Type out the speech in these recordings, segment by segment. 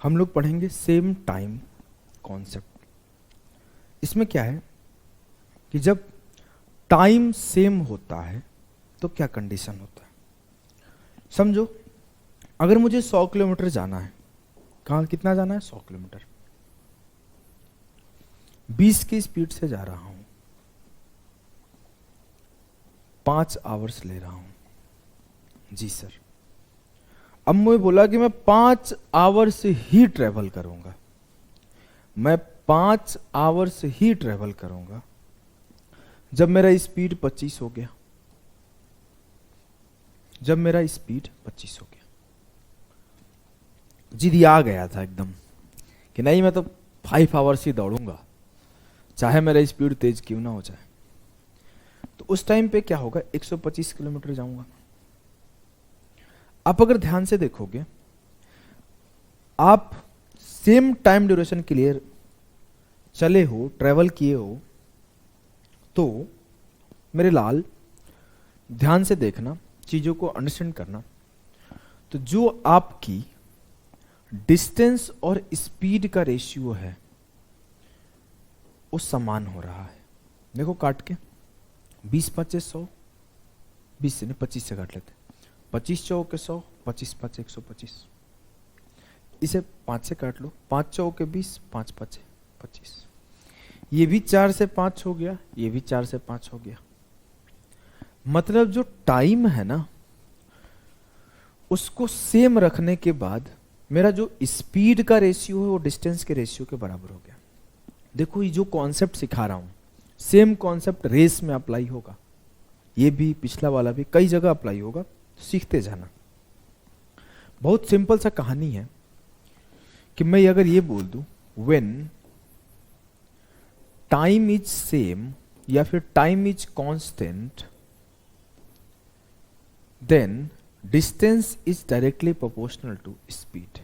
हम लोग पढ़ेंगे सेम टाइम कॉन्सेप्ट। इसमें क्या है कि जब टाइम सेम होता है तो क्या कंडीशन होता है। समझो अगर मुझे 100 किलोमीटर जाना है, कहाँ कितना जाना है, 100 किलोमीटर, 20 की स्पीड से जा रहा हूं, 5 आवर्स ले रहा हूं। जी सर। अब मुझे बोला कि मैं 5 आवर्स ही ट्रेवल करूंगा, मैं 5 आवर्स ही ट्रेवल करूंगा। जब मेरा स्पीड 25 हो गया, जब मेरा स्पीड 25 हो गया, जिद आ गया था एकदम कि नहीं मैं तो 5 आवर्स ही दौड़ूंगा, चाहे मेरा स्पीड तेज क्यों ना हो जाए। तो उस टाइम पे क्या होगा, 125 किलोमीटर जाऊंगा। आप अगर ध्यान से देखोगे, आप सेम टाइम ड्यूरेशन के लिए चले हो, ट्रेवल किए हो, तो मेरे लाल ध्यान से देखना, चीजों को अंडरस्टैंड करना। तो जो आपकी डिस्टेंस और स्पीड का रेशियो है वो समान हो रहा है। देखो काट के 20 5 100, 20 से नहीं 25 से काट लेते, 25 चौके 100, 25 5 125। इसे 5 से काट लो, 5 चौके 20, 5 5 25। ये भी 4 से 5 हो गया, ये भी 4 से 5 हो गया। मतलब जो टाइम है ना, उसको सेम रखने के बाद मेरा जो स्पीड का रेशियो है वो डिस्टेंस के रेशियो के बराबर हो गया। देखो ये जो कॉन्सेप्ट सिखा रहा हूं, सेम कॉन्सेप्ट रेस में अप्लाई होगा, ये भी पिछला वाला भी कई जगह अप्लाई होगा, तो सीखते जाना। बहुत सिंपल सा कहानी है कि मैं अगर ये बोल दूं व्हेन टाइम इज सेम या फिर time is constant, then distance is directly proportional to speed,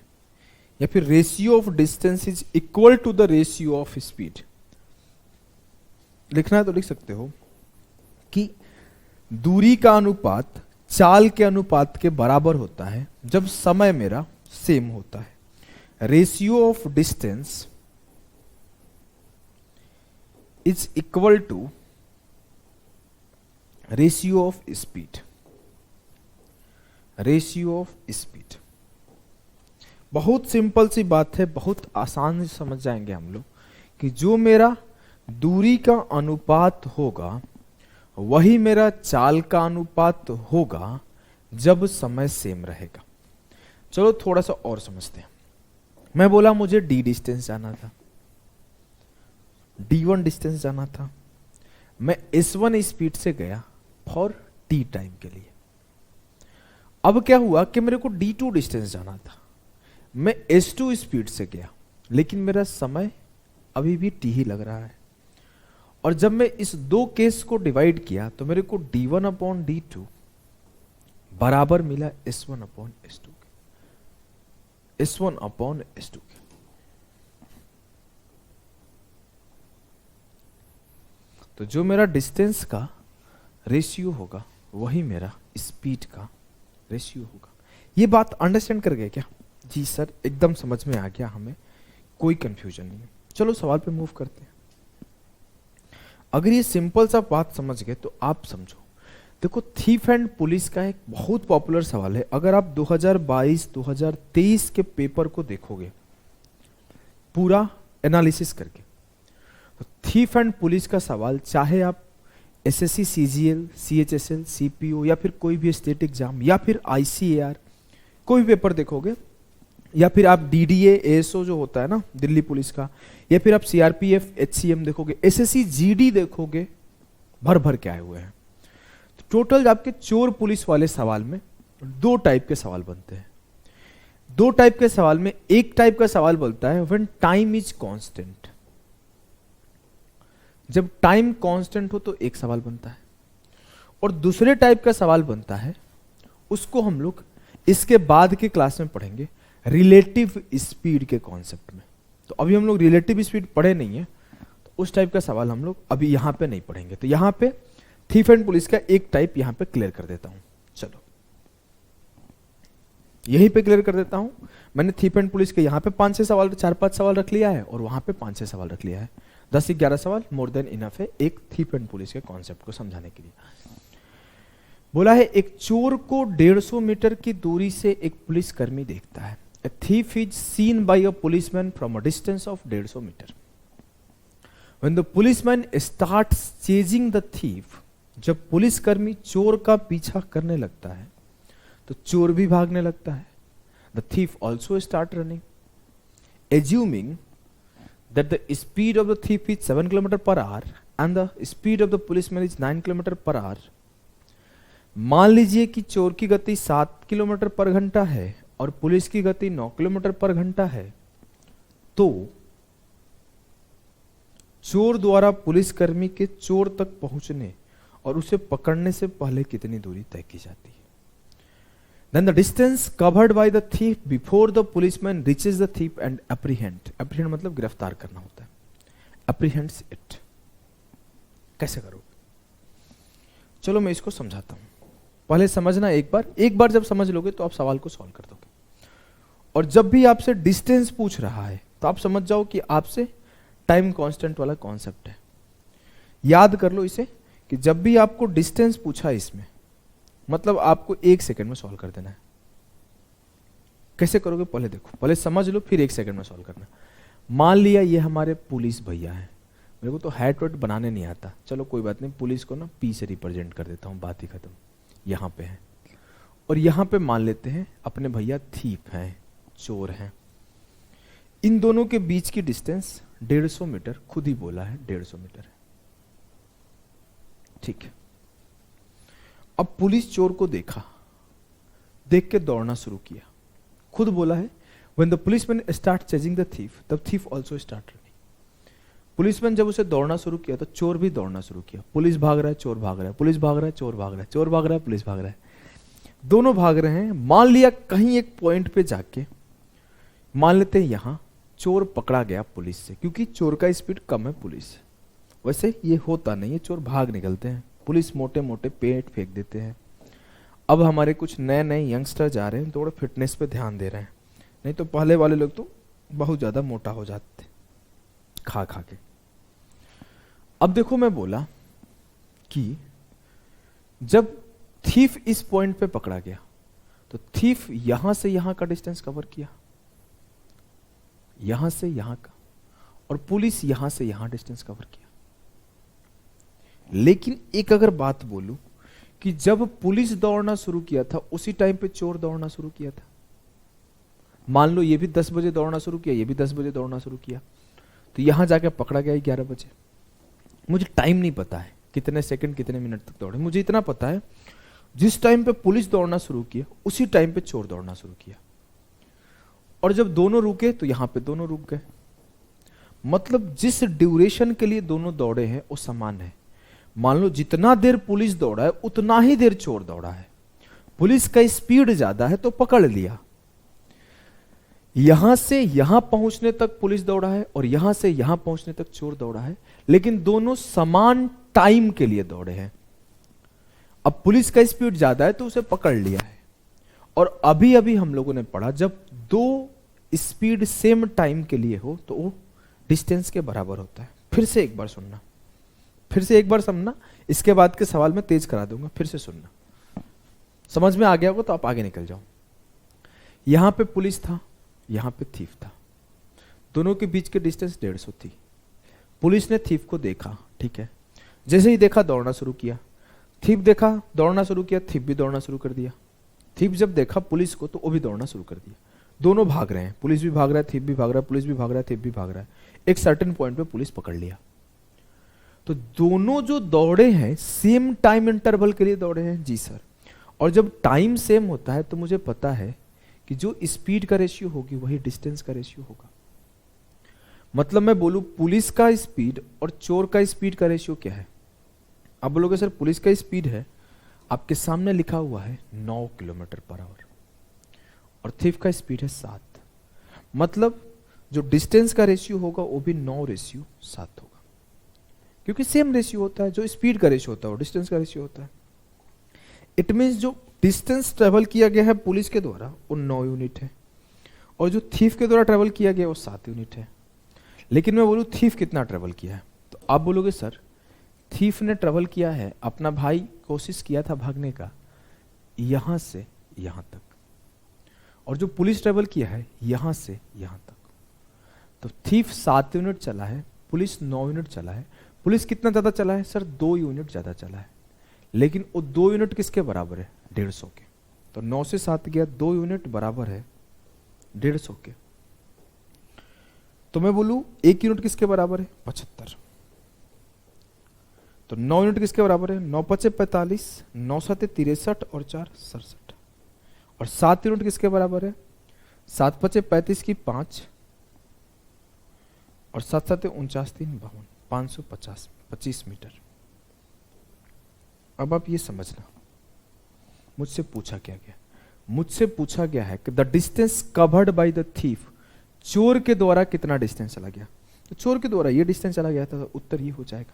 या फिर ratio of distance is equal to the ratio of speed. लिखना है तो लिख सकते हो कि दूरी का अनुपात चाल के अनुपात के बराबर होता है जब समय मेरा सेम होता है। Ratio of distance is equal to ratio of speed, ratio of speed. बहुत सिंपल सी बात है, बहुत आसान से समझ जाएंगे हम लोग कि जो मेरा दूरी का अनुपात होगा वही मेरा चाल का अनुपात होगा जब समय सेम रहेगा। चलो थोड़ा सा और समझते हैं। मैं बोला मुझे d डिस्टेंस जाना था, d1 डिस्टेंस जाना था, मैं s1 स्पीड से गया फॉर t टाइम के लिए। अब क्या हुआ कि मेरे को d2 डिस्टेंस जाना था, मैं s2 स्पीड से गया, लेकिन मेरा समय अभी भी t ही लग रहा है। और जब मैं इस दो केस को डिवाइड किया तो मेरे को d1 अपॉन d2 बराबर मिला s1 अपॉन s2 के, s1 अपॉन s2 के। तो जो मेरा डिस्टेंस का रेशियो होगा वही मेरा स्पीड का रेशियो होगा। ये बात अंडरस्टैंड कर गए क्या? जी सर, एकदम समझ में आ गया, हमें कोई कंफ्यूजन नहीं है। चलो सवाल पे मूव करते हैं। अगर ये सिंपल सा बात समझ गए तो आप समझो। देखो थीफ एंड पुलिस का एक बहुत पॉपुलर सवाल है। अगर आप 2022-2023 के पेपर को देखोगे पूरा एनालिसिस करके, तो थीफ एंड पुलिस का सवाल, चाहे आप एसएससी, सीजीएल, सीएचएसएल, सीपीओ या फिर कोई भी स्टेट एग्जाम या फिर आईसीएआर कोई भी पेपर देखोगे, या फिर आप डीडीए एएसओ जो होता है ना दिल्ली पुलिस का, या फिर आप सीआरपीएफ एचसीएम देखोगे, एसएससी जीडी देखोगे, भर भर के आए हुए हैं। तो टोटल आपके चोर पुलिस वाले सवाल में 2 टाइप के सवाल बनते हैं। 2 टाइप के सवाल में एक टाइप का सवाल बनता है व्हेन टाइम इज कांस्टेंट। जब टाइम कांस्टेंट हो तो एक सवाल बनता है, और दूसरे टाइप का सवाल बनता है, उसको हम लोग इसके बाद के क्लास में पढ़ेंगे, रिलेटिव स्पीड के कॉन्सेप्ट में। तो अभी हम लोग रिलेटिव स्पीड पढ़े नहीं है, तो उस टाइप का सवाल हम लोग अभी यहां पे नहीं पढ़ेंगे। तो यहां पे थीफ एंड पुलिस का एक टाइप यहां पे क्लियर कर देता हूं। चलो यहीं पे क्लियर कर देता हूं। मैंने थीप एंड पुलिस के यहाँ पे 5-6 सवाल, 4-5 सवाल रख लिया है और वहां पे 5-6 सवाल रख लिया है। 10-11 सवाल मोर देन इनफ है एक थीप एंड पुलिस के कॉन्सेप्ट को समझाने के लिए। बोला है एक चोर को 150 मीटर की दूरी से एक पुलिसकर्मी देखता है। A thief is seen by a policeman from a distance of 150 meter. When the policeman starts chasing the thief, जब पुलिसकर्मी चोर का पीछा करने लगता है तो चोर भी भागने लगता है। The thief also start running. Assuming that the speed of the thief is 7 km/h and the speed of the policeman is 9 km/h. मान लीजिए कि चोर की गति 7 km/h है और पुलिस की गति 9 km/h है, तो चोर द्वारा पुलिसकर्मी के चोर तक पहुंचने और उसे पकड़ने से पहले कितनी दूरी तय की जाती है? Then the distance covered by the thief before the policeman reaches the thief and apprehend. Apprehend मतलब गिरफ्तार करना होता है। Apprehends it. कैसे करोगे? चलो मैं इसको समझाता हूं। पहले समझना एक बार जब समझ लोगे तो आप सवाल को सॉल्व कर दोगे। और जब भी आपसे डिस्टेंस पूछ रहा है तो आप समझ जाओ कि आपसे टाइम कांस्टेंट वाला कॉन्सेप्ट है। याद कर लो इसे कि जब भी आपको डिस्टेंस पूछा इसमें, मतलब आपको 1 सेकंड में सॉल्व कर देना है। कैसे करोगे पहले देखो, पहले समझ लो फिर 1 सेकंड में सॉल्व करना। मान लिया ये हमारे पुलिस भैया हैं, मेरे को तो हैट वेट बनाने नहीं आता, चलो कोई बात नहीं, पुलिस को ना पी से रिप्रेजेंट कर देता हूं, बात ही खत्म। यहां पे है और यहां पे मान लेते हैं अपने भैया थीप हैं, चोर हैं। इन दोनों के बीच की डिस्टेंस 150 मीटर, खुद ही बोला है 150 मीटर है, ठीक है। अब पुलिस चोर को देखा, देख के दौड़ना शुरू किया। खुद बोला है when the policeman start chasing the thief, the thief also start running. Policeman जब उसे दौड़ना शुरू किया तो चोर भी दौड़ना शुरू किया। पुलिस भाग रहा है, चोर भाग रहा है, पुलिस भाग रहा है, चोर भाग रहा है, चोर भाग रहा है, पुलिस भाग रहा है, दोनों भाग रहे हैं। मान लिया कहीं एक पॉइंट पे जाके, मान लेते हैं यहां चोर पकड़ा गया पुलिस से, क्योंकि चोर का स्पीड कम है पुलिस से। वैसे ये होता नहीं है, चोर भाग निकलते हैं, पुलिस मोटे मोटे पेट फेंक देते हैं। अब हमारे कुछ नए नए यंगस्टर जा रहे हैं, थोड़ा फिटनेस पे ध्यान दे रहे हैं, नहीं तो पहले वाले लोग तो बहुत ज्यादा मोटा हो जाते खा खा के। अब देखो मैं बोला कि जब थीफ इस पॉइंट पे पकड़ा गया तो थीफ यहां से यहां का डिस्टेंस कवर किया, यहां से यहां का, और पुलिस यहां से यहां डिस्टेंस कवर किया। लेकिन एक अगर बात बोलूं कि जब पुलिस दौड़ना शुरू किया था उसी टाइम पे चोर दौड़ना शुरू किया था। मान लो ये भी 10 बजे दौड़ना शुरू किया, ये भी 10 बजे दौड़ना शुरू किया, तो यहां जाके पकड़ा गया 11 बजे। मुझे टाइम नहीं पता है कितने सेकंड कितने मिनट तक दौड़े, मुझे इतना पता है जिस टाइम पे पुलिस दौड़ना शुरू किया उसी टाइम पे चोर दौड़ना शुरू किया। और जब दोनों रुके तो यहां पे दोनों रुक गए। मतलब जिस ड्यूरेशन के लिए दोनों दौड़े हैं वो समान है। मान लो जितना देर पुलिस दौड़ा है उतना ही देर चोर दौड़ा है। पुलिस का स्पीड ज्यादा है तो पकड़ लिया, यहां से यहां पहुंचने तक पुलिस दौड़ा है और यहां से यहां पहुंचने तक चोर दौड़ा है, लेकिन दोनों समान टाइम के लिए दौड़े हैं। अब पुलिस का स्पीड ज्यादा है तो उसे पकड़ लिया है। और अभी अभी हम लोगों ने पढ़ा जब दो स्पीड सेम टाइम के लिए हो तो वो डिस्टेंस के बराबर होता है। फिर से एक बार सुनना, फिर से एक बार समझना, इसके बाद के सवाल में तेज करा दूंगा, फिर से सुनना। समझ में आ गया होगा तो आप आगे निकल जाओ। यहां पे पुलिस था, यहां पे थीफ था, दोनों के बीच की डिस्टेंस 150 थी। पुलिस ने थीफ को देखा, ठीक है, जैसे ही देखा दौड़ना शुरू किया। थीफ देखा दौड़ना शुरू किया, थीफ भी दौड़ना शुरू कर दिया। थीफ जब देखा पुलिस को तो वो भी दौड़ना शुरू कर दिया। दोनों भाग रहे हैं, पुलिस भी भाग रहा है, थीफ भी भाग रहा है, पुलिस भी भाग रहा है, थीफ भी भाग रहा है। एक सर्टेन पॉइंट पे पुलिस पकड़ लिया। तो दोनों जो दौड़े हैं सेम टाइम इंटरवल के लिए दौड़े हैं, जी सर। और जब टाइम सेम होता है तो मुझे पता है कि जो स्पीड का रेशियो होगी वही डिस्टेंस का रेशियो होगा। मतलब मैं बोलूं पुलिस का स्पीड और चोर का स्पीड का रेशियो क्या है? आप बोलोगे सर पुलिस का स्पीड है, आपके सामने लिखा हुआ है 9 km/h और थीफ का स्पीड है 7। मतलब जो डिस्टेंस का रेशियो होगा वो भी 9:7 होगा, क्योंकि सेम रेशियो होता है। जो स्पीड का रेशियो होता है वो डिस्टेंस का रेशियो होता है। इट मीन्स जो डिस्टेंस ट्रेवल किया गया है पुलिस के द्वारा वो 9 यूनिट है और जो थीफ के द्वारा ट्रेवल किया गया वो 7 यूनिट है। लेकिन मैं बोलूँ थीफ कितना ट्रेवल किया है, तो आप बोलोगे सर थीफ ने ट्रेवल किया है, अपना भाई कोशिश किया था भागने का यहां से यहां तक, और जो पुलिस ट्रेवल किया है यहां से यहां तक। तो थीफ 7 यूनिट चला है, पुलिस 9 यूनिट चला है। पुलिस कितना ज्यादा चला है सर? 2 यूनिट ज्यादा चला है। लेकिन वो 2 यूनिट किसके बराबर है? 150 के। तो 9 से 7 गया, 2 यूनिट बराबर है 150 के। तो मैं बोलूं 1 यूनिट किसके बराबर है? 75। तो 9 यूनिट किसके बराबर है? 9 5 45, 9 7 63 और 4 67। और 7 यूनिट किसके बराबर है? 7 5 35 की 5 और 7 7 49 3 52, 550 25 मीटर। अब आप ये समझना मुझसे पूछा क्या गया। मुझसे पूछा गया है कि the distance covered by the thief, चोर के द्वारा कितना डिस्टेंस चला गया। तो चोर के द्वारा ये डिस्टेंस चला गया था, तो उत्तर ये हो जाएगा।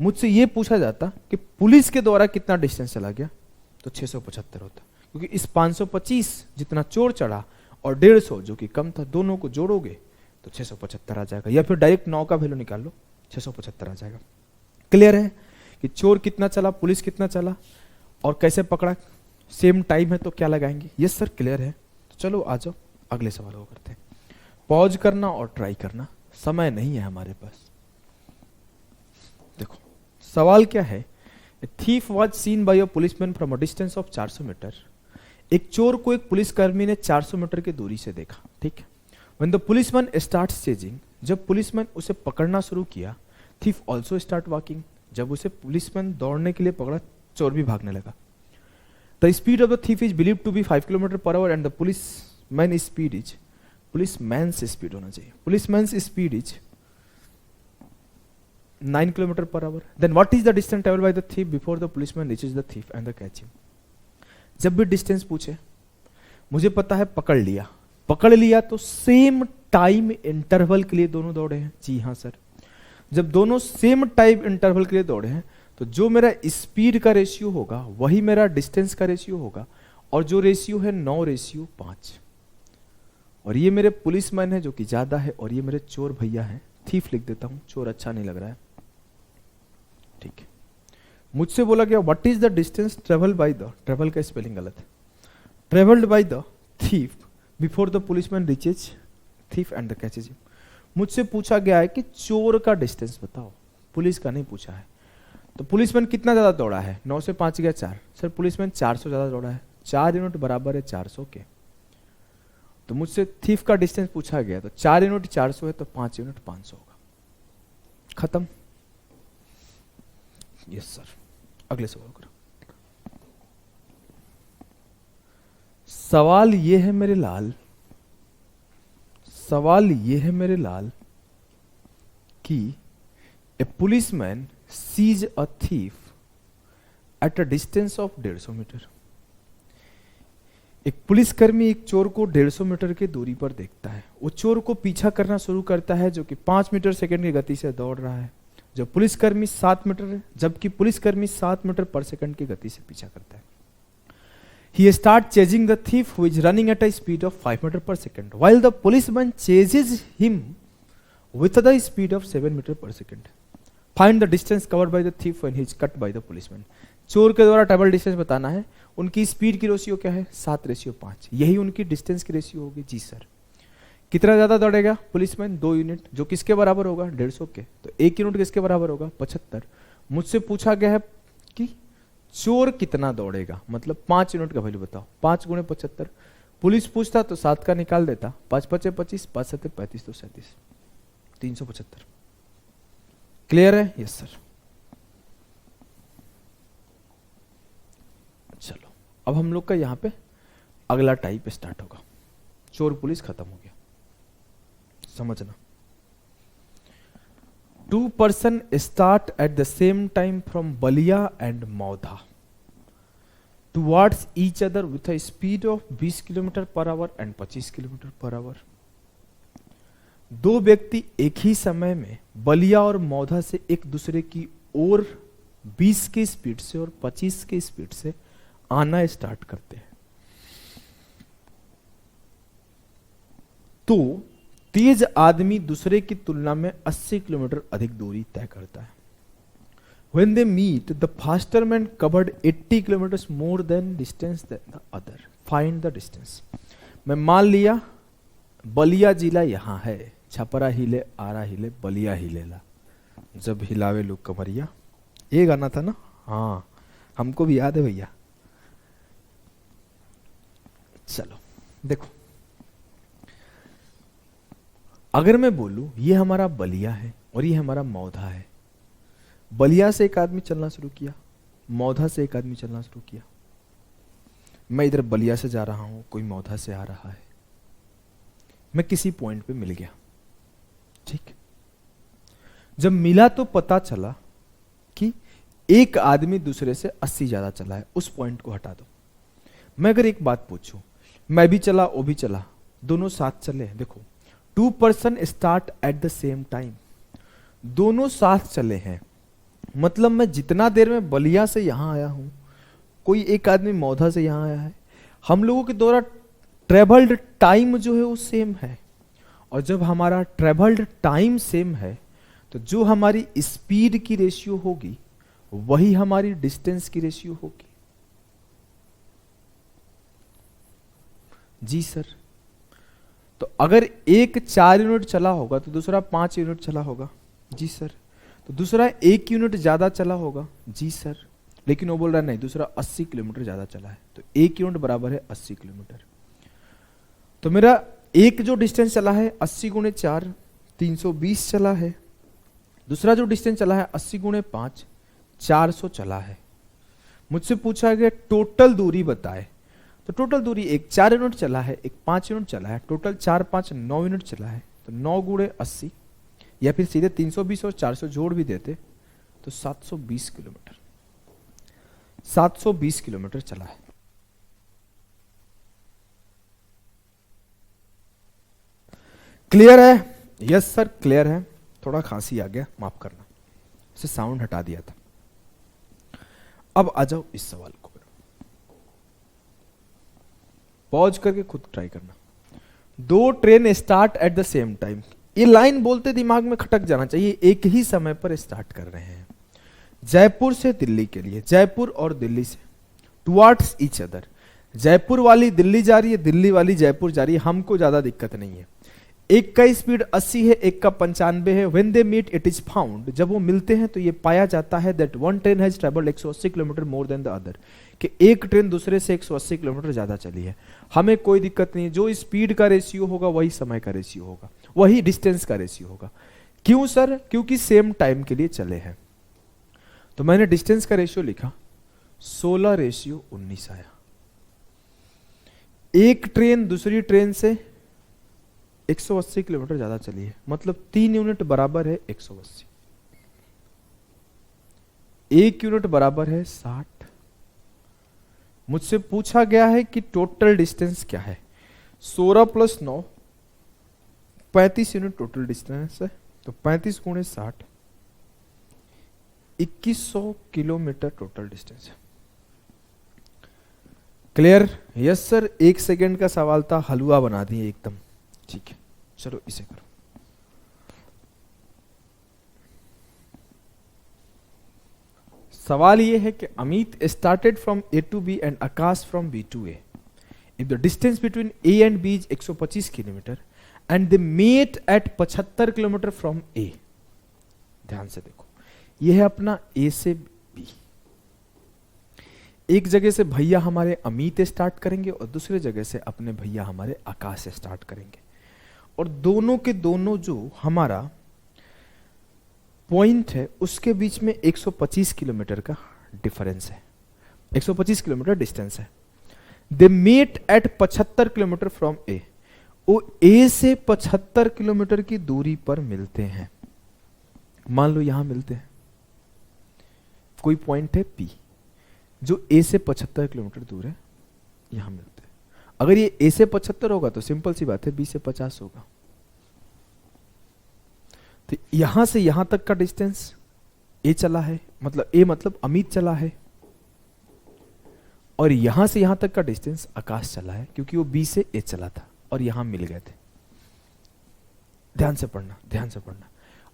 मुझसे ये पूछा जाता कि पुलिस के द्वारा कितना डिस्टेंस चला गया, तो 675 होता। क्योंकि इस 525 जितना चोर चढ़ा और 150 जो कि कम था, दोनों को जोड़ोगे तो 675 आ जाएगा। या फिर डायरेक्ट 9 का वैल्यू निकाल लो, 675 आ जाएगा। क्लियर है कि चोर कितना चला, पुलिस कितना चला और कैसे पकड़ा, सेम टाइम है तो क्या लगाएंगे। यस सर क्लियर है। तो चलो आ जाओ अगले सवाल को करते हैं। पॉज करना और ट्राई करना, समय नहीं है हमारे पास। देखो सवाल क्या है, thief was seen by a policeman from a distance of 400 metre. एक चोर को एक पुलिसकर्मी ने 400 मीटर की दूरी से देखा, ठीक है। When the policeman starts chasing, जब पुलिसमैन उसे पकड़ना शुरू किया, थीफ ऑल्सो स्टार्ट वॉकिंग, जब उसे पुलिसमैन दौड़ने के लिए पकड़ा, चोर भी भागने लगा। The speed of the thief is believed to be 5 kilometre per hour and the policeman speed is, policeman speed होना चाहिए, policeman speed is 9 kilometre per hour. Then what is the distance travel by the thief before the policeman reaches the thief and the catch him. जब भी distance पूछे, मुझे पता है पकड़ लिया, पकड़ लिया तो सेम टाइम इंटरवल के लिए दोनों दौड़े हैं। जी हाँ सर, जब दोनों सेम टाइम इंटरवल के लिए दौड़े हैं तो जो मेरा स्पीड का रेशियो होगा वही मेरा डिस्टेंस का रेशियो होगा, और जो रेशियो है 9:5। और ये मेरे पुलिसमैन है जो कि ज्यादा है, और ये मेरे चोर भैया हैं। थीफ लिख देता हूं, चोर अच्छा नहीं लग रहा है, ठीक है। मुझसे बोला गया what is the distance travel by the, travel का स्पेलिंग गलत है, travelled by the thief before the policeman reaches thief and the catches him. मुझसे पूछा गया है कि चोर का डिस्टेंस बताओ, पुलिस का नहीं पूछा है। तो पुलिसमैन कितना ज्यादा दौड़ा है? 9 से 5 गया 4। सर पुलिसमैन 400 ज्यादा दौड़ा है, 4 यूनिट बराबर है 400 के। तो मुझसे थीफ का डिस्टेंस पूछा गया, तो 4 यूनिट 400 है, तो 5 यूनिट 500 होगा। खत्म। यस सर, अगले सवाल करो। सवाल ये है मेरे लाल, सवाल ये है मेरे लाल कि A policeman sees a thief at a distance of 150 metre. एक पुलिसकर्मी एक चोर को 150 मीटर की दूरी पर देखता है। वो चोर को पीछा करना शुरू करता है जो कि 5 मीटर सेकंड की गति से दौड़ रहा है, जो पुलिसकर्मी 7 मीटर है, जबकि पुलिसकर्मी 7 मीटर पर सेकंड की गति से पीछा करता है। He starts chasing the thief who is running at a speed of 5 meter per second, while the policeman chases him with the speed of 7 meter per second. Find the distance covered by the thief when he is cut by the policeman. चोर के द्वारा travel distance बताना है। उनकी speed की ratio क्या है? 7:5। यही उनकी डिस्टेंस की रेशियो होगी। जी सर। कितना ज्यादा दौड़ेगा पुलिसमैन? 2 यूनिट, जो किसके बराबर होगा? 150 के। तो 1 यूनिट किसके बराबर होगा? 75। मुझसे पूछा गया है कि चोर कितना दौड़ेगा, मतलब 5 यूनिट का वैल्यू बताओ। 5 × 75। पुलिस पूछता तो 7 का निकाल देता, 5 × 5 = 25, 5 × 7 = 35, तो 37, 375। क्लियर है? Yes sir. चलो अब हम लोग का यहां पे अगला टाइप स्टार्ट होगा। चोर पुलिस खत्म हो गया, समझना। 2 person start at the same time from Balia and Maudha towards each other with a speed of 20 km per hour and 25 km per hour. 2 व्यक्ति एक ही समय में बलिया और मौधा से एक दूसरे की ओर 20 की स्पीड से और 25 की स्पीड से आना स्टार्ट करते हैं। तो तेज आदमी दूसरे की तुलना में 80 किलोमीटर अधिक दूरी तय करता है। When they meet, the faster man covered 80 kilometers more than distance than the other. Find the distance. मैं मान लिया बलिया जिला यहाँ है, छपरा हिले आरा हिले बलिया हिलेला, जब हिलावे लोग कमरिया, ये गाना था ना? हाँ, हमको भी याद है भैया। चलो देखो, अगर मैं बोलूं ये हमारा बलिया है और ये हमारा मौधा है, बलिया से एक आदमी चलना शुरू किया, मौधा से एक आदमी चलना शुरू किया, मैं इधर बलिया से जा रहा हूं, कोई मौधा से आ रहा है, मैं किसी पॉइंट पे मिल गया, ठीक। जब मिला तो पता चला कि एक आदमी दूसरे से 80 ज्यादा चला है, उस पॉइंट को हटा दो। मैं अगर एक बात पूछूं, मैं भी चला वो भी चला, दोनों साथ चले, देखो 2 person start at the same time, दोनों साथ चले हैं, मतलब मैं जितना देर में बलिया से यहां आया हूं, कोई एक आदमी मौधा से यहां आया है, हम लोगों के द्वारा ट्रेवल्ड टाइम जो है वो सेम है। और जब हमारा ट्रेवल्ड टाइम सेम है तो जो हमारी स्पीड की रेशियो होगी वही हमारी डिस्टेंस की रेशियो होगी। जी सर, तो अगर एक 4 यूनिट चला होगा तो दूसरा 5 यूनिट चला होगा। जी सर, तो दूसरा 1 यूनिट ज्यादा चला होगा। जी सर, लेकिन वो बोल रहा नहीं, दूसरा 80 किलोमीटर ज्यादा चला है, तो 1 यूनिट बराबर है 80 किलोमीटर। तो मेरा एक जो डिस्टेंस चला है 80 गुणे 4 320 चला है, दूसरा जो डिस्टेंस चला है 80 गुणे 5 400 चला है। मुझसे पूछा गया टोटल दूरी बताए, तो टोटल दूरी एक 4 यूनिट चला है, एक 5 यूनिट चला है, टोटल 4 5 9 यूनिट चला है, तो 9 गुणे 80 या फिर सीधे 320 और 400 जोड़ भी देते तो 720 किलोमीटर, 720 किलोमीटर चला है। क्लियर है? यस सर क्लियर है। थोड़ा खांसी आ गया, माफ करना, इसे साउंड हटा दिया था। अब आ जाओ इस सवाल को, पॉज करके खुद ट्राई करना। 2 train start at the same time, ये लाइन बोलते दिमाग में खटक जाना चाहिए, एक ही समय पर स्टार्ट कर रहे हैं, जयपुर से दिल्ली के लिए, जयपुर और दिल्ली से टुवर्ड्स ईच अदर। जयपुर वाली दिल्ली जा रही है, दिल्ली वाली जयपुर जा रही है, हमको ज्यादा दिक्कत नहीं है। एक का स्पीड 80 है, एक का 95 है। When they meet it is found, जब वो मिलते हैं तो ये पाया जाता है that one train has travelled 180 kilometre more than the other, कि एक ट्रेन दूसरे से 180 किलोमीटर ज्यादा चली है। हमें कोई दिक्कत नहीं है, जो स्पीड का रेशियो होगा वही समय का रेशियो होगा, वही डिस्टेंस का रेशियो होगा। क्यों सर? क्योंकि सेम टाइम के लिए चले हैं। तो मैंने डिस्टेंस का रेशियो लिखा 16:19 आया। एक ट्रेन दूसरी ट्रेन से 180 किलोमीटर ज्यादा चली है, मतलब 3 यूनिट बराबर है 180, 1 यूनिट बराबर है 60। मुझसे पूछा गया है कि टोटल डिस्टेंस क्या है, 16 + 9 35 यूनिट टोटल डिस्टेंस है, तो 35 गुणे 60 2100 किलोमीटर टोटल डिस्टेंस है। क्लियर? यस सर, 1 सेकेंड का सवाल था, हलवा बना दिए एकदम। ठीक है, चलो इसे करो। सवाल ये है कि Amit started from A to B and Akash from B to A। If the distance between A and B is 125 kilometre and they met at 75 kilometre from A। ध्यान से देखो, यह है अपना A से B। एक जगह से भैया हमारे अमित स्टार्ट करेंगे और दूसरे जगह से अपने भैया हमारे आकाश से स्टार्ट करेंगे, और दोनों के दोनों जो हमारा पॉइंट है उसके बीच में 125 किलोमीटर का डिफरेंस है, 125 किलोमीटर डिस्टेंस है। They meet at 75 kilometre from A, वो ए से 75 किलोमीटर की दूरी पर मिलते हैं। मान लो यहां मिलते हैं, कोई पॉइंट है पी जो ए से 75 किलोमीटर दूर है, यहां मिलते हैं। अगर ये ए से 75 होगा तो सिंपल सी बात है बी से 50 होगा। तो यहां से यहां तक का डिस्टेंस ए चला है, मतलब ए मतलब अमित चला है, और यहां से यहां तक का डिस्टेंस आकाश चला है, क्योंकि वो बी से ए चला था और यहां मिल गए थे। ध्यान से पढ़ना, ध्यान से पढ़ना।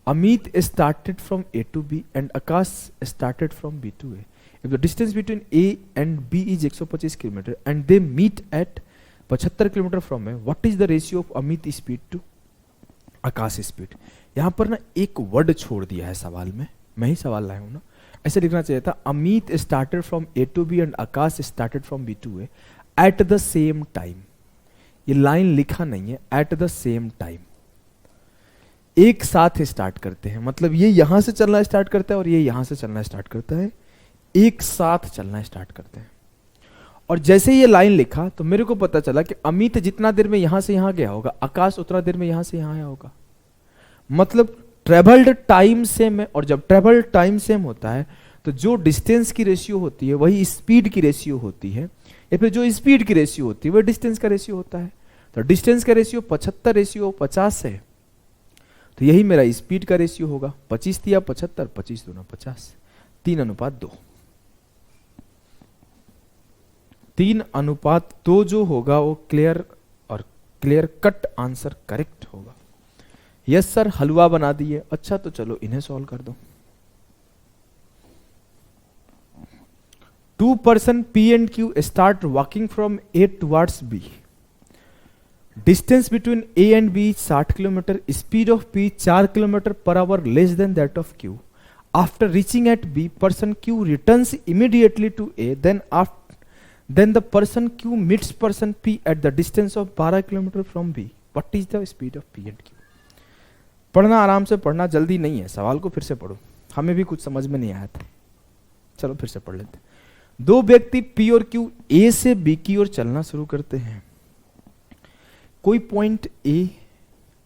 Amit started from A to B and Akash started from B to A. If the distance between A and B is 125 km and they meet at 75 km from A, what is the ratio of Amit speed to Akash speed? यहाँ पर ना एक word छोड़ दिया है सवाल में, मैं ही सवाल लाया हूँ ना, ऐसे लिखना चाहिए था Amit started from A to B and Akash started from B to A at the same time. ये लाइन लिखा नहीं है, at the same time. एक साथ स्टार्ट करते हैं, मतलब ये यहां से चलना स्टार्ट करता है और ये यहां से चलना स्टार्ट करता है, एक साथ चलना स्टार्ट करते हैं। और जैसे ये लाइन लिखा तो मेरे को पता चला कि अमित जितना देर में यहां से यहां गया होगा, आकाश उतना देर में यहां से यहां आया होगा। मतलब ट्रेवल्ड टाइम सेम है, और जब ट्रेवल्ड टाइम सेम होता है तो जो डिस्टेंस की रेशियो होती है वही स्पीड की रेशियो होती है, या फिर जो स्पीड की रेशियो होती है वही डिस्टेंस का रेशियो होता है। तो डिस्टेंस का रेशियो 75:50 है, तो यही मेरा स्पीड का रेशियो होगा। 25 दिया 75, 25 दूना 50, 3:2। 3:2 जो होगा वो क्लियर और क्लियर कट आंसर करेक्ट होगा। यस सर, हलवा बना दिए। अच्छा तो चलो इन्हें सॉल्व कर दो। 2 person P and Q start walking from A towards B. Distance between A and B is 60 km. Speed of P 4 km per hour less than that of Q. After reaching at B, person Q returns immediately to A. Then the person Q meets person P at the distance of 12 km from B. What is the speed of P and Q? पढ़ना आराम से पढ़ना, जल्दी नहीं है। सवाल को फिर से पढ़ो, हमें भी कुछ समझ में नहीं आया था। चलो फिर से पढ़ लेते। दो व्यक्ति P और Q A से B की ओर चलना शुरू करते हैं। कोई पॉइंट A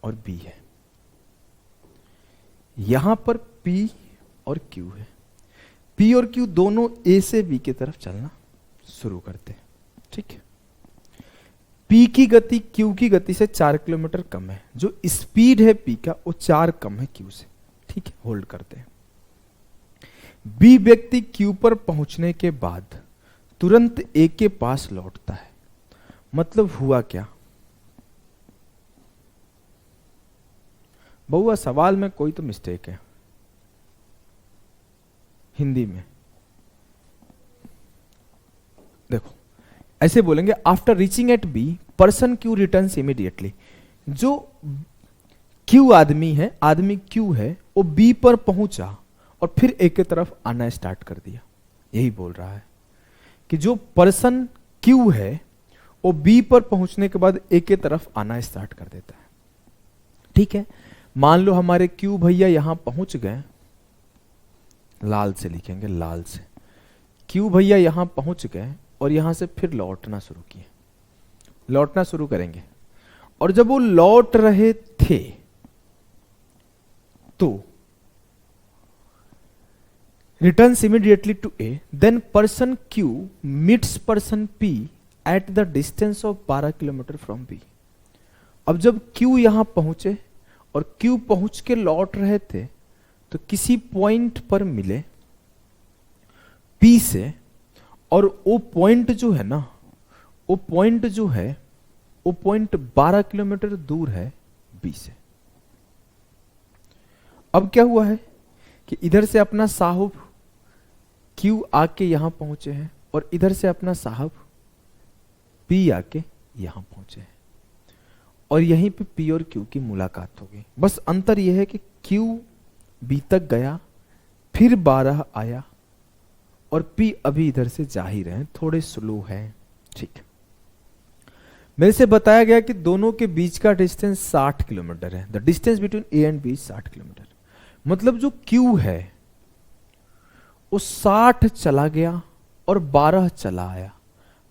और B है, यहां पर P और Q है। P और Q दोनों A से B की तरफ चलना शुरू करते हैं, ठीक है। P की गति Q की गति से 4 किलोमीटर कम है। जो स्पीड है P का वो 4 कम है Q से, ठीक है। होल्ड करते हैं। B व्यक्ति Q पर पहुंचने के बाद तुरंत A के पास लौटता है। मतलब हुआ क्या? बहुआ सवाल में कोई तो मिस्टेक है हिंदी में। देखो ऐसे बोलेंगे, after reaching at B person Q returns immediately. जो क्यू आदमी है, आदमी क्यू है, वो बी पर पहुंचा और फिर ए की तरफ आना स्टार्ट कर दिया। यही बोल रहा है कि जो पर्सन क्यू है वो बी पर पहुंचने के बाद ए की तरफ आना स्टार्ट कर देता है, ठीक है। मान लो हमारे क्यू भैया यहां पहुंच गए, लाल से लिखेंगे, लाल से। क्यू भैया यहां पहुंच गए और यहां से फिर लौटना शुरू किए, लौटना शुरू करेंगे। और जब वो लौट रहे थे तो returns immediately to A, then person Q meets person P at the distance of 12 kilometre from B. अब जब क्यू यहां पहुंचे और क्यू पहुंच के लौट रहे थे तो किसी पॉइंट पर मिले पी से, और वो पॉइंट जो है ना, वो पॉइंट जो है वो पॉइंट 12 किलोमीटर दूर है बी से। अब क्या हुआ है कि इधर से अपना साहब क्यू आके यहां पहुंचे हैं और इधर से अपना साहब पी आके यहां पहुंचे हैं, और यहीं पे पी और क्यू की मुलाकात हो गई। बस अंतर यह है कि क्यू बी तक गया, फिर 12 आया, और पी अभी इधर से जा ही रहे हैं, थोड़े स्लो हैं, ठीक है। मेरे से बताया गया कि दोनों के बीच का डिस्टेंस 60 किलोमीटर है। The distance between A and B 60 kilometre. मतलब जो क्यू है वो 60 चला गया और 12 चला आया,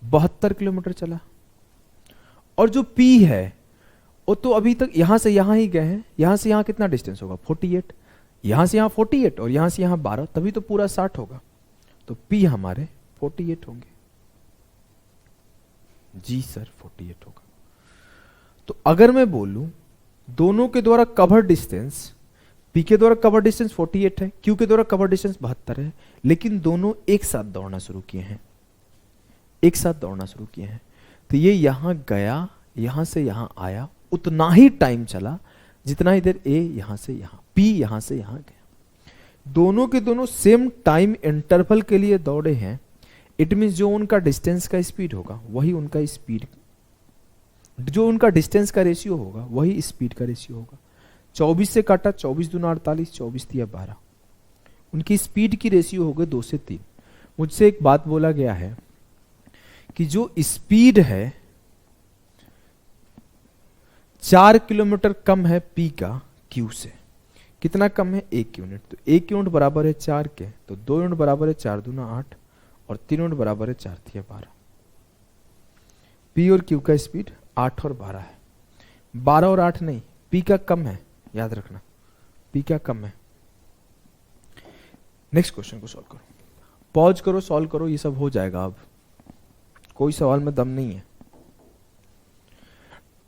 72 किलोमीटर चला। और जो पी है वो तो अभी तक यहां से यहां ही गए हैं। यहां से यहां कितना डिस्टेंस होगा? 48। यहां से यहां 48 और यहां से यहां 12, तभी तो पूरा 60 होगा। तो P हमारे 48 होंगे। जी सर 48 होगा। तो अगर मैं बोलूं दोनों के द्वारा कवर डिस्टेंस, P के द्वारा कवर डिस्टेंस 48 है, Q के द्वारा कवर डिस्टेंस 72 है, लेकिन दोनों एक साथ दौड़ना शुरू किए हैं, एक साथ दौड़ना शुरू किए हैं। तो ये यहां गया, यहां से यहां आया, उतना ही टाइम चला जितना ही देर ए यहां से यहां, पी यहां से यहां गया, दोनों के दोनों सेम टाइम इंटरवल के लिए दौड़े हैं, इट मीन जो उनका डिस्टेंस का स्पीड होगा वही उनका स्पीड, जो उनका डिस्टेंस का रेशियो होगा वही स्पीड का रेशियो होगा। 24 से काटा, 24 दूना 48, 24 तिया 12, उनकी स्पीड की रेशियो हो गई 2 से 3। मुझसे एक बात बोला गया है कि जो स्पीड है 4 किलोमीटर कम है पी का क्यू से, कितना कम है 1 यूनिट, तो 1 यूनिट बराबर है 4 के, तो 2 यूनिट बराबर है 4 दूना 8 और 3 यूनिट बराबर है 4 तिया 12। पी और क्यू का स्पीड 8 और 12 है, 12 और 8 नहीं, पी का कम है, याद रखना पी का कम है। नेक्स्ट क्वेश्चन को सॉल्व करो, पॉज करो, सॉल्व करो, ये सब हो जाएगा। अब कोई सवाल में दम नहीं है।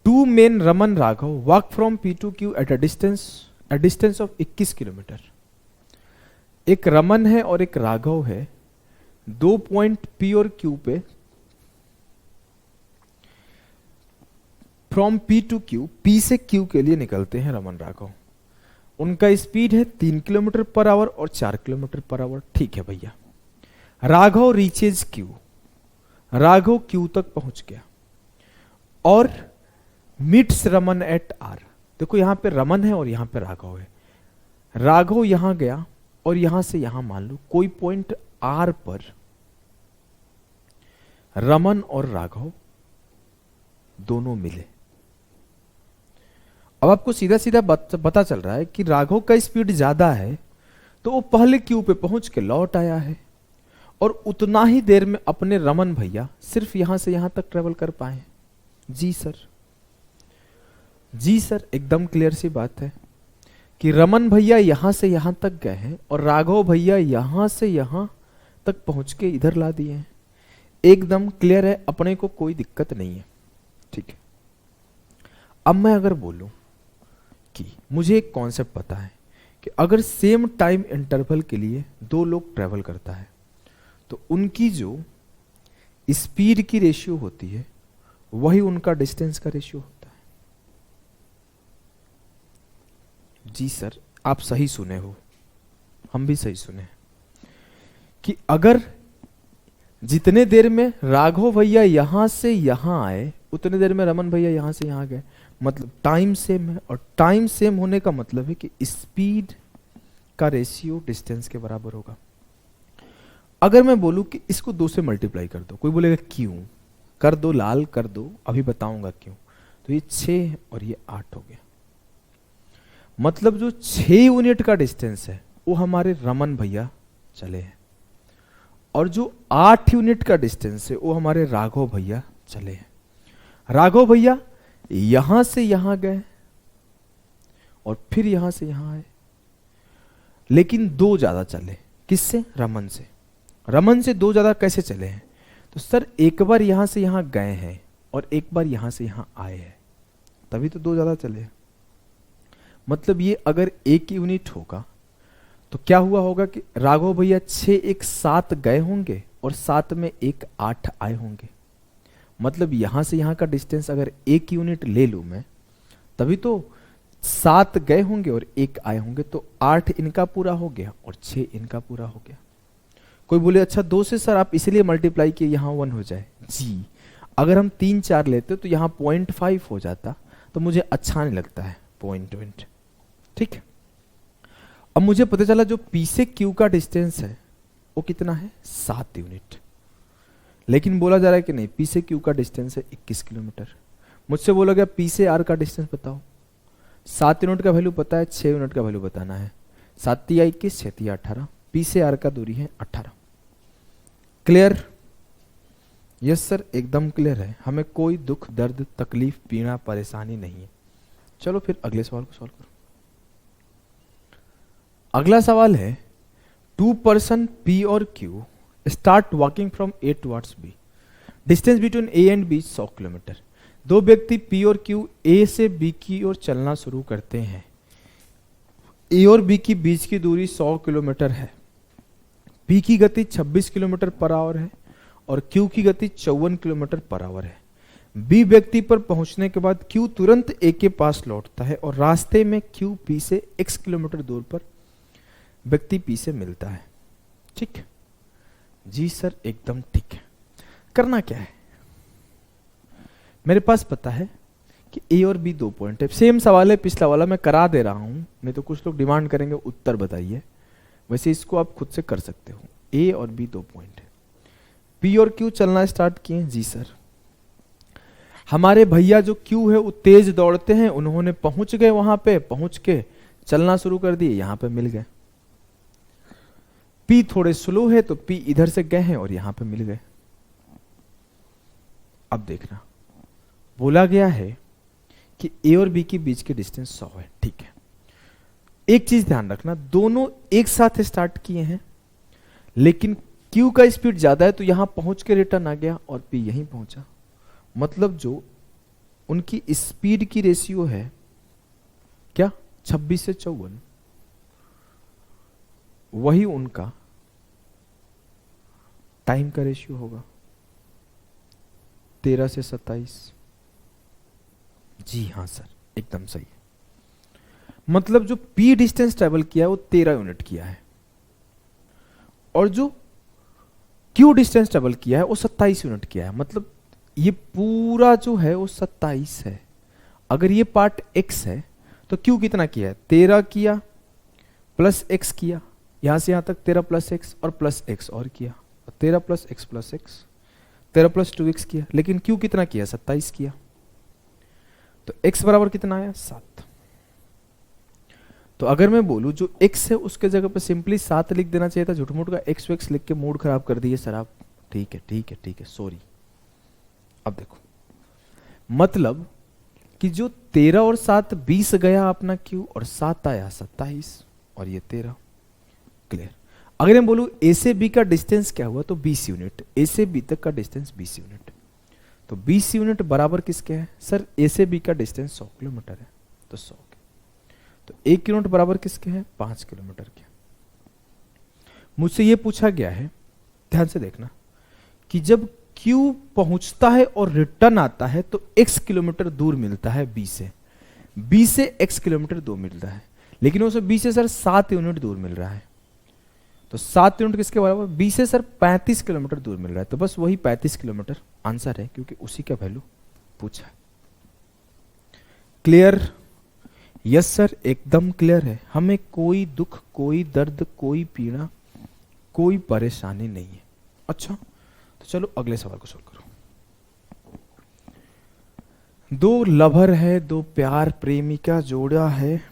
Two men Raman Raghav walk from P to Q at a distance of 21 kilometre. एक रमन है और एक राघव है, 2 पॉइंट पी और क्यू पे from P to Q, P से क्यू के लिए निकलते हैं रमन राघव। उनका स्पीड है 3 किलोमीटर पर आवर और 4 किलोमीटर पर आवर। ठीक है भैया, Raghav reaches Q, Raghav Q तक पहुंच गया और मीट्स रमन एट आर। देखो यहां पे रमन है और यहां पे राघव है, राघव यहां गया और यहां से यहां मान लो कोई पॉइंट आर पर रमन और राघव दोनों मिले। अब आपको सीधा सीधा पता चल रहा है कि राघव का स्पीड ज्यादा है तो वो पहले क्यू पे पहुंच के लौट आया है और उतना ही देर में अपने रमन भैया सिर्फ यहां से यहां तक ट्रेवल कर पाए। जी सर, जी सर, एकदम क्लियर सी बात है कि रमन भैया यहां से यहां तक गए हैं और राघव भैया यहां से यहां तक पहुंच के इधर ला दिए हैं। एकदम क्लियर है, अपने को कोई दिक्कत नहीं है। ठीक है, अब मैं अगर बोलूं कि मुझे एक कॉन्सेप्ट पता है कि अगर सेम टाइम इंटरवल के लिए 2 लोग ट्रेवल करता है तो उनकी जो स्पीड की रेशियो होती है वही उनका डिस्टेंस का रेशियो होता है। जी सर, आप सही सुने हो, हम भी सही सुने कि अगर जितने देर में राघव भैया यहां से यहां आए उतने देर में रमन भैया यहां से यहां गए, मतलब टाइम सेम है। और टाइम सेम होने का मतलब है कि स्पीड का रेशियो डिस्टेंस के बराबर होगा। अगर मैं बोलूं कि इसको 2 से मल्टीप्लाई कर दो, कोई बोलेगा क्यों, कर दो लाल कर दो, अभी बताऊंगा क्यों। तो ये 6 और ये 8 हो गया, मतलब जो 6 यूनिट का डिस्टेंस है वो हमारे रमन भैया चले हैं और जो 8 यूनिट का डिस्टेंस है वो हमारे राघव भैया चले हैं। राघव भैया यहां से यहां गए और फिर यहां से यहां आए, लेकिन 2 ज्यादा चले। किससे? रमन से। रमन से 2 ज्यादा कैसे चले हैं? तो सर एक बार यहां से यहां गए हैं और एक बार यहां से यहां आए हैं, तभी तो 2 ज्यादा चले। मतलब ये अगर 1 यूनिट होगा तो क्या हुआ होगा कि राघव भैया 6 एक 7 गए होंगे और 7 में 1 8 आए होंगे। मतलब यहां से यहां का डिस्टेंस अगर 1 यूनिट ले लूं मैं, तभी तो 7 गए होंगे और 1 आए होंगे, तो 8 इनका पूरा हो गया और 6 इनका पूरा हो गया। कोई बोले अच्छा 2 से सर आप इसलिए मल्टीप्लाई किए यहां 1 हो जाए। जी, अगर हम 3 4 लेते तो यहां 0.5 हो जाता, तो मुझे अच्छा नहीं लगता है पॉइंट। ठीक है, अब मुझे पता चला जो पी से क्यू का डिस्टेंस है वो कितना है? 7 यूनिट। लेकिन बोला जा रहा है कि नहीं, पी से क्यू का डिस्टेंस है 21 किलोमीटर। मुझसे बोला गया पी से आर का डिस्टेंस बताओ। 7 यूनिट का वैल्यू पता है, 6 यूनिट का वैल्यू बताना है। 7 तिया 21, 6 तिया 18, पी से आर का दूरी है 18। क्लियर? यस सर, एकदम क्लियर है, हमें कोई दुख दर्द तकलीफ पीड़ा परेशानी नहीं है। चलो फिर अगले सवाल को सॉल्व करो। अगला सवाल है 2 पर्सन P और Q start walking from A towards B, distance between A and B 100 kilometre. 2 व्यक्ति P और Q A से B की ओर चलना शुरू करते हैं। A और B की बीच की दूरी 100 किलोमीटर है। P की गति 26 किलोमीटर पर आवर है और Q की गति 54 किलोमीटर पर आवर है। बी व्यक्ति पर पहुंचने के बाद क्यू तुरंत ए के पास लौटता है और रास्ते में क्यू पी से x किलोमीटर दूर पर व्यक्ति पी से मिलता है। ठीक? जी सर, एकदम ठीक है। करना क्या है? मेरे पास पता है कि ए और बी 2 पॉइंट है। सेम सवाल है पिछला वाला, मैं करा दे रहा हूं, नहीं तो कुछ लोग डिमांड करेंगे उत्तर बताइए। वैसे इसको आप खुद से कर सकते हो। ए और बी 2 पॉइंट है। पी और क्यू चलना स्टार्ट किए। जी सर। हमारे भैया जो क्यू है वो तेज दौड़ते हैं, उन्होंने पहुंच गए, वहां पे पहुंच के चलना शुरू कर दिए, यहां पे मिल गए। पी थोड़े स्लो है तो पी इधर से गए हैं और यहां पे मिल गए। अब देखना, बोला गया है कि ए और बी के बीच के डिस्टेंस 100 है। ठीक है, एक चीज ध्यान रखना, दोनों एक साथ स्टार्ट किए हैं, लेकिन क्यू का स्पीड ज्यादा है तो यहां पहुंच के रिटर्न आ गया और पी यहीं पहुंचा। मतलब जो उनकी स्पीड की रेशियो है क्या 26 से 54, वही उनका टाइम का रेशियो होगा 13 से 27। जी हां सर, एकदम सही है। मतलब जो पी डिस्टेंस ट्रेवल किया है वो 13 यूनिट किया है और जो क्यू डिस्टेंस ट्रेवल किया है वो 27 यूनिट किया है। मतलब ये पूरा जो है वो 27 है। अगर ये पार्ट x है तो क्यू कितना किया है? 13 किया प्लस x किया, यहां से यहां तक 13 प्लस x और प्लस x और किया, 13 plus x plus x, 13 plus 2x किया। लेकिन क्यू कितना किया? 27 किया। तो x बराबर कितना आया? 7। तो अगर मैं बोलूं जो x है उसके जगह पे सिंपली 7 लिख देना चाहिए था, झूठ मूठ का x वेक्स लिख के मूड खराब कर दिए सर आप। ठीक है ठीक है ठीक है, सॉरी। अब देखो, मतलब कि जो 13 और 7 20 गया अपना क्यू और 7 आया 27 और ये 13। क्लियर? अगर मैं बोलूं ए से बी का डिस्टेंस क्या हुआ तो 20 यूनिट, ए से बी तक का डिस्टेंस 20 यूनिट। तो 20 यूनिट बराबर किसके है? सर ए से बी का डिस्टेंस 100 किलोमीटर है तो 100 के। तो 1 यूनिट बराबर किसके हैं? 5 किलोमीटर के। मुझसे ये पूछा गया है, ध्यान से देखना, कि जब क्यू पहुंचता है और रिटर्न आता है तो x किलोमीटर दूर मिलता है b से, b से x किलोमीटर दूर मिलता है, लेकिन उसे b से सर 7 यूनिट दूर मिल रहा है। तो 7 यूनिट किसके बराबर? b से सर 35 किलोमीटर दूर मिल रहा है। तो बस वही 35 किलोमीटर आंसर है, क्योंकि उसी का वैल्यू पूछा है। क्लियर? यस सर, एकदम क्लियर है। हमें कोई दुख, कोई दर्द, कोई पीड़ा, कोई परेशानी नहीं है। अच्छा, तो चलो अगले सवाल को सोल्व करो। 2 लवर है, 2 प्यार प्रेमिका जोड़ा है।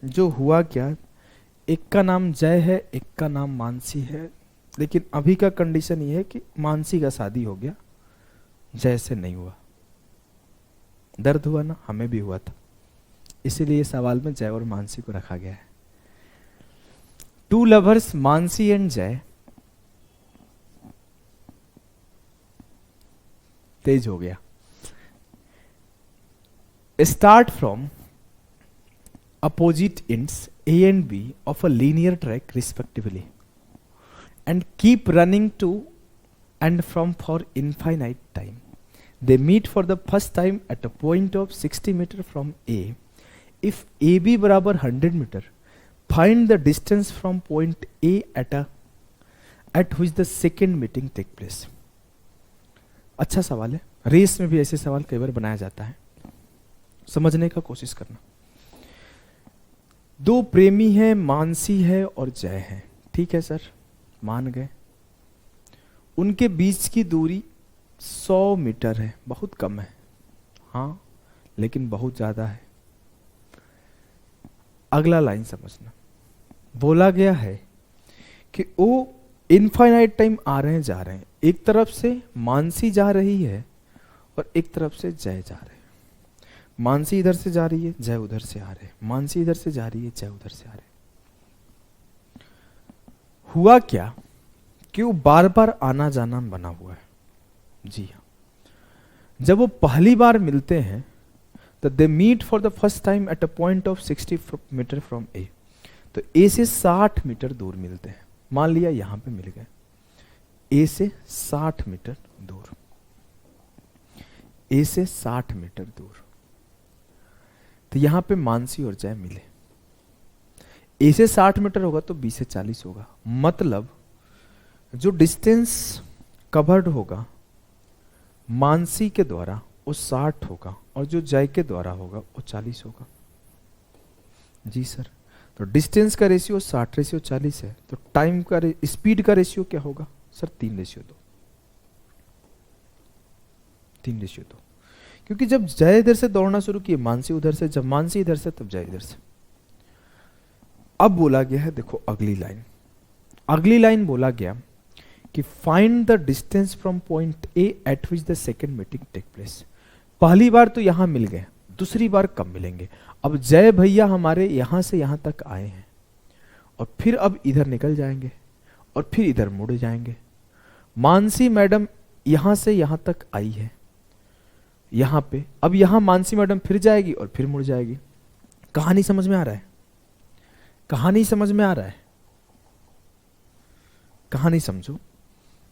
जो हुआ क्या, एक का नाम जय है, एक का नाम मानसी है, लेकिन अभी का कंडीशन ये है कि मानसी का शादी हो गया, जय से नहीं हुआ। दर्द हुआ ना? हमें भी हुआ था, इसीलिए सवाल में जय और मानसी को रखा गया है। 2 लवर्स मानसी एंड जय, तेज हो गया। Start from opposite ends A and B of a linear track respectively and keep running to and from for infinite time. They meet for the first time at a point of 60 meter from A. If AB बराबर 100 meter, find the distance from point A at which the second meeting take place. अच्छा सवाल है, race में भी ऐसे सवाल कई बार बनाया जाता है, समझने का कोशिश करना। 2 प्रेमी हैं, मानसी है और जय है। ठीक है सर, मान गए। उनके बीच की दूरी 100 मीटर है, बहुत कम है हाँ, लेकिन बहुत ज्यादा है। अगला लाइन समझना, बोला गया है कि वो इनफाइनाइट टाइम आ रहे हैं जा रहे हैं। एक तरफ से मानसी जा रही है और एक तरफ से जय जा रहे हैं। मानसी इधर से जा रही है, जय उधर से आ रहे हैं, मानसी इधर से जा रही है, जय उधर से आ रहे हैं। हुआ क्या कि वो बार बार आना जाना बना हुआ है। जी हाँ, जब वो पहली बार मिलते हैं तो they meet for the first time at a point of 60 metre from A. तो ए से 60 मीटर दूर मिलते हैं। मान लिया यहां पे मिल गए, ए से 60 मीटर दूर। ए से 60 मीटर दूर। तो यहां पे मानसी और जय मिले। ए से 60 मीटर होगा तो बी से 40 होगा, मतलब जो डिस्टेंस कवर्ड होगा मानसी के द्वारा वो 60 होगा और जो जय के द्वारा होगा वो 40 होगा। जी सर, तो डिस्टेंस का रेशियो 60/40 है, तो टाइम का स्पीड का रेशियो क्या होगा सर? 3/2। 3/2, क्योंकि जब जय इधर से दौड़ना शुरू किए मानसी उधर से, जब मानसी इधर से तब जय इधर से। अब बोला गया है, देखो अगली लाइन, अगली लाइन बोला गया कि find the distance from point A at which the second meeting take place. पहली बार तो यहां मिल गए, दूसरी बार कब मिलेंगे? अब जय भैया हमारे यहां से यहां तक आए हैं और फिर अब इधर निकल जाएंगे और फिर इधर मुड़ जाएंगे। मानसी मैडम यहां से यहां तक आई है यहां पे, अब यहां मानसी मैडम फिर जाएगी और फिर मुड़ जाएगी। कहानी समझ में आ रहा है? कहानी समझ में आ रहा है? कहानी समझो।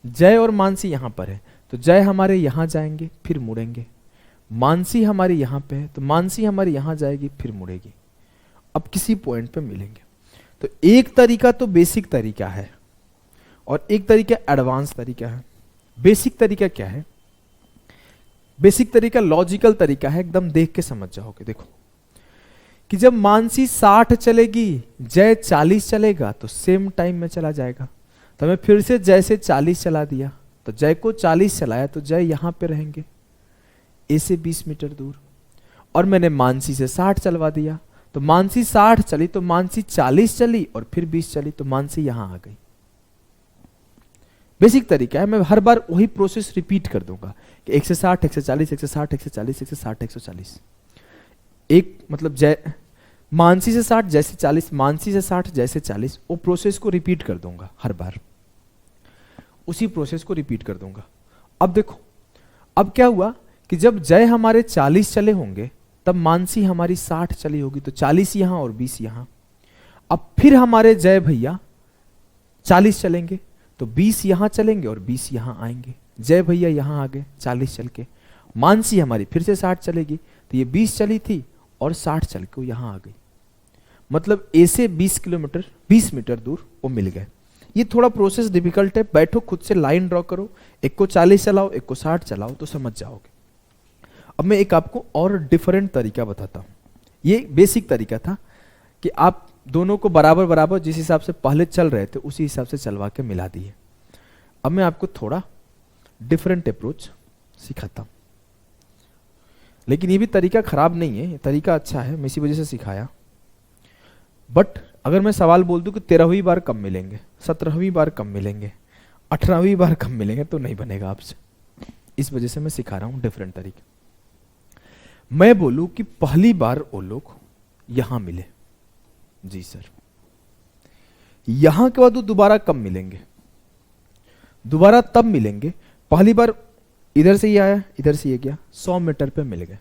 जय और मानसी यहां पर है तो जय हमारे यहां जाएंगे फिर मुड़ेंगे, मानसी हमारी यहां पे है तो मानसी हमारी यहां जाएगी फिर मुड़ेगी। अब किसी पॉइंट पे मिलेंगे। तो एक तरीका तो बेसिक तरीका है और एक तरीका एडवांस तरीका है। बेसिक तरीका क्या है? बेसिक तरीका लॉजिकल तरीका है, एकदम देख के समझ जाओगे। देखो कि जब मानसी 60 चलेगी जय 40 चलेगा तो सेम टाइम में चला जाएगा। तो मैं फिर से जय से 40 चला दिया, तो जय को 40 चलाया तो जय यहां पे रहेंगे ए से 20 मीटर दूर। और मैंने मानसी से 60 चलवा दिया, तो मानसी 60 चली तो मानसी 40 चली और फिर 20 चली तो मानसी यहां आ गई। बेसिक तरीका है, मैं हर बार वही प्रोसेस रिपीट कर दूंगा कि 1 से 60, 1 से 40, 1 से 60, 1 से 40, 1 से 60, 140। एक मतलब जय मानसी से 60 जैसे 40, मानसी से 60 जैसे 40, वो प्रोसेस को रिपीट कर दूंगा हर बार, उसी प्रोसेस को रिपीट कर दूंगा। अब देखो, अब क्या हुआ कि जब जय हमारे 40 चले होंगे तब मानसी हमारी 60 चली होगी, तो 40 यहां और 20 यहां। अब फिर हमारे जय भैया 40 चलेंगे तो 20 यहां चलेंगे और 20 यहां आएंगे। जय भैया यहां आ गए 40 चल के, मानसी हमारी फिर से 60 चलेगी, तो ये 20 चली थी और 60 चल के यहां आ गई। मतलब ए से 20 किलोमीटर 20 मीटर दूर वो मिल गए। ये थोड़ा प्रोसेस डिफिकल्ट है, बैठो खुद से लाइन ड्रॉ करो, एक को 40 चलाओ एक को 60 चलाओ तो समझ जाओगे। अब मैं एक आपको और डिफरेंट तरीका बताता हूं। ये बेसिक तरीका था कि आप दोनों को बराबर बराबर जिस हिसाब से पहले चल रहे थे उसी हिसाब से चलवा के मिला दिए। अब मैं आपको थोड़ा डिफरेंट अप्रोच सिखाता हूं, लेकिन ये भी तरीका खराब नहीं है, ये तरीका अच्छा है, मैं इसी वजह से सिखाया। बट अगर मैं सवाल बोल दूं कि 13वीं बार कब मिलेंगे, 17वीं बार कब मिलेंगे, 18वीं बार कब मिलेंगे, तो नहीं बनेगा आपसे। इस वजह से मैं सिखा रहा हूं डिफरेंट तरीके। मैं बोलूं कि पहली बार वो लोग यहां मिले, जी सर, यहां के बाद वो दोबारा कब मिलेंगे? दोबारा तब मिलेंगे, पहली बार इधर से ये आया इधर से ये गया 100 मीटर पे मिल गए,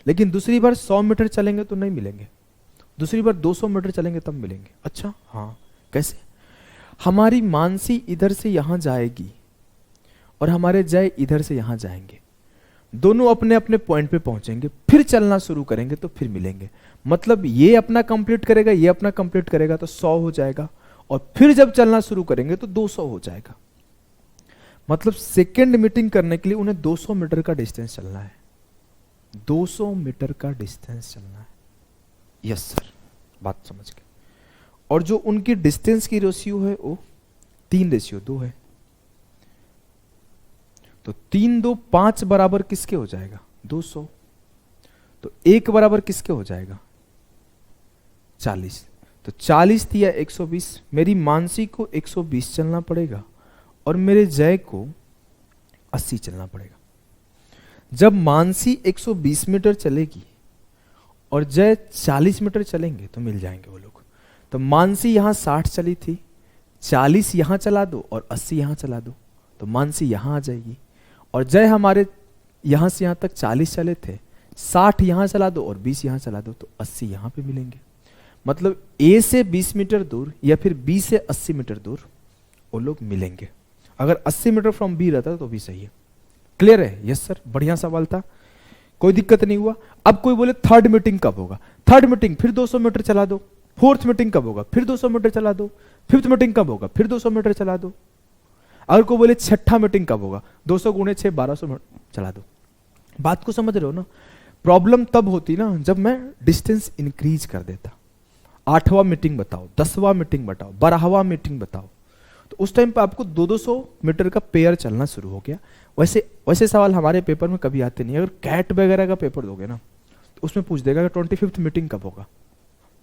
लेकिन दूसरी बार 100 मीटर चलेंगे तो नहीं मिलेंगे, दूसरी बार 200 मीटर चलेंगे तब मिलेंगे। अच्छा हाँ, कैसे? हमारी मानसी इधर से यहां जाएगी और हमारे जय इधर से यहां जाएंगे, दोनों अपने अपने पॉइंट पे पहुंचेंगे, फिर चलना शुरू करेंगे तो फिर मिलेंगे। मतलब ये अपना कंप्लीट करेगा ये अपना कंप्लीट करेगा तो 100 हो जाएगा, और फिर जब चलना शुरू करेंगे तो 200 हो जाएगा। मतलब सेकेंड मीटिंग करने के लिए उन्हें 200 मीटर का डिस्टेंस चलना है, 200 मीटर का डिस्टेंस चलना है। यस सर, बात समझ गए। और जो उनकी डिस्टेंस की रेशियो है वो 3/2 है। तो 3 2 5 बराबर किसके हो जाएगा? 200। तो 1 बराबर किसके हो जाएगा? 40। तो 40 दिया 120, मेरी मानसी को 120 चलना पड़ेगा और मेरे जय को 80 चलना पड़ेगा। जब मानसी 120 मीटर चलेगी और जय 40 मीटर चलेंगे तो मिल जाएंगे वो लोग। तो मानसी यहां 60 चली थी, 40 यहां चला दो और 80 यहां चला दो तो मानसी यहां आ जाएगी। और जय हमारे यहां से यहां तक 40 चले थे, 60 यहां चला दो और 20 यहां चला दो तो 80 यहां पे मिलेंगे। मतलब ए से 20 मीटर दूर या फिर बी से 80 मीटर दूर वो लोग मिलेंगे। अगर 80 मीटर फ्रॉम बी रहता तो भी सही है। क्लियर है? यस सर, बढ़िया सवाल था। कोई दिक्कत नहीं हुआ। अब कोई बोले थर्ड मीटिंग कब होगा, थर्ड मीटिंग फिर 200 मीटर चला दो, फोर्थ मीटिंग कब होगा, फिर 200 मीटर चला दो, फिफ्थ मीटिंग कब होगा, फिर 200 मीटर चला दो। अगर कोई बोले छठा मीटिंग कब होगा, 200 गुणे 6 1200 मीटर चला दो। बात को समझ रहे हो ना? प्रॉब्लम तब होती ना जब मैं डिस्टेंस इंक्रीज कर देता, 8वां मीटिंग बताओ, 10वां मीटिंग बताओ, 12वां मीटिंग बताओ, तो उस टाइम पे आपको 200 मीटर का पेयर चलना शुरू हो गया। वैसे सवाल हमारे पेपर में कभी आते नहीं। अगर कैट वगैरह का पेपर दोगे ना तो उसमें पूछ देगा कि 25th मीटिंग कब होगा,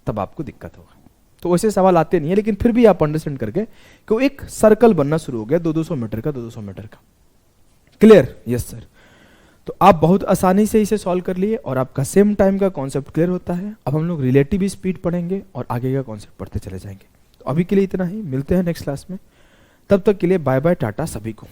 तब आपको दिक्कत होगा। तो वैसे सवाल आते नहीं है, लेकिन फिर भी आप अंडरस्टैंड करके कि वो एक सर्कल बनना शुरू हो गया 200 मीटर का, 200 मीटर का। क्लियर? Yes sir. तो आप बहुत आसानी से इसे सॉल्व कर लिए और आपका सेम टाइम का कॉन्सेप्ट क्लियर होता है। अब हम लोग रिलेटिव स्पीड पढ़ेंगे और आगे का कॉन्सेप्ट पढ़ते चले जाएंगे। तो अभी के लिए इतना ही, मिलते हैं नेक्स्ट क्लास में। तब तक के लिए बाय बाय, टाटा सभी को।